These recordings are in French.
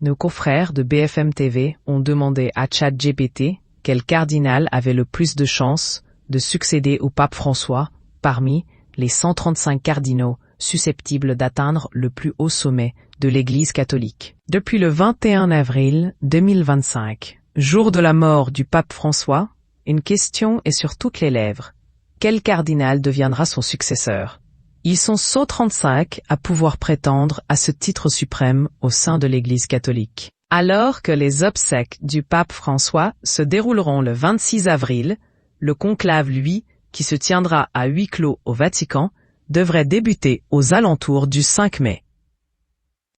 Nos confrères de BFM TV ont demandé à ChatGPT quel cardinal avait le plus de chances de succéder au pape François parmi les 135 cardinaux susceptibles d'atteindre le plus haut sommet de l'Église catholique. Depuis le 21 avril 2025, jour de la mort du pape François, une question est sur toutes les lèvres. Quel cardinal deviendra son successeur? Ils sont 135 à pouvoir prétendre à ce titre suprême au sein de l'Église catholique. Alors que les obsèques du pape François se dérouleront le 26 avril, le conclave, lui, qui se tiendra à huis clos au Vatican, devrait débuter aux alentours du 5 mai.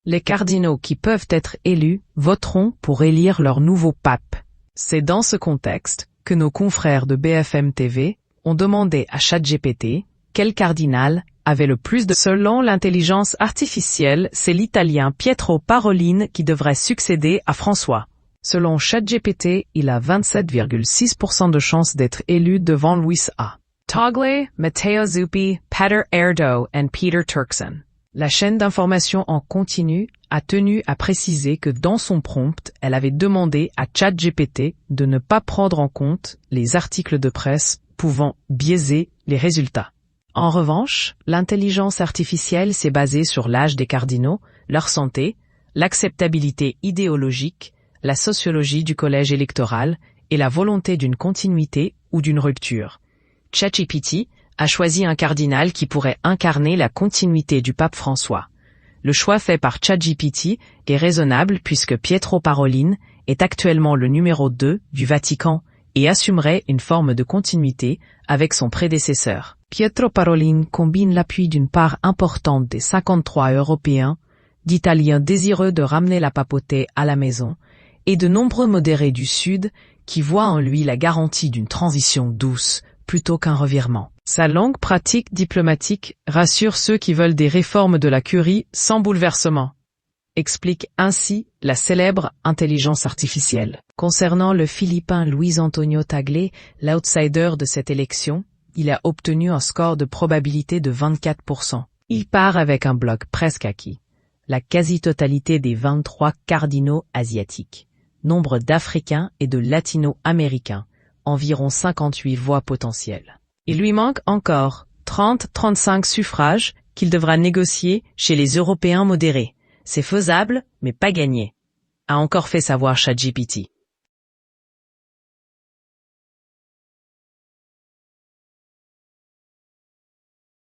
Les cardinaux qui peuvent être élus voteront pour élire leur nouveau pape. C'est dans ce contexte que nos confrères de BFM TV ont demandé à ChatGPT quel cardinal avait le plus de... Selon l'intelligence artificielle, c'est l'Italien Pietro Parolin qui devrait succéder à François. Selon ChatGPT, il a 27,6% de chances d'être élu devant Luis A. Tagle, Matteo Zuppi, Peter Erdo et Peter Turkson. La chaîne d'information en continu a tenu à préciser que dans son prompt, elle avait demandé à ChatGPT de ne pas prendre en compte les articles de presse pouvant biaiser les résultats. En revanche, l'intelligence artificielle s'est basée sur l'âge des cardinaux, leur santé, l'acceptabilité idéologique, la sociologie du collège électoral et la volonté d'une continuité ou d'une rupture. ChatGPT a choisi un cardinal qui pourrait incarner la continuité du pape François. Le choix fait par ChatGPT est raisonnable puisque Pietro Parolin est actuellement le numéro 2 du Vatican et assumerait une forme de continuité avec son prédécesseur. Pietro Parolin combine l'appui d'une part importante des 53 Européens, d'Italiens désireux de ramener la papauté à la maison, et de nombreux modérés du Sud qui voient en lui la garantie d'une transition douce plutôt qu'un revirement. Sa longue pratique diplomatique rassure ceux qui veulent des réformes de la curie sans bouleversement. Explique ainsi la célèbre intelligence artificielle. Concernant le Philippin Luis Antonio Tagle, l'outsider de cette élection, il a obtenu un score de probabilité de 24%. Il part avec un bloc presque acquis. La quasi-totalité des 23 cardinaux asiatiques. Nombre d'Africains et de Latino-Américains. Environ 58 voix potentielles. Il lui manque encore 30-35 suffrages qu'il devra négocier chez les Européens modérés. C'est faisable, mais pas gagné, a encore fait savoir ChatGPT.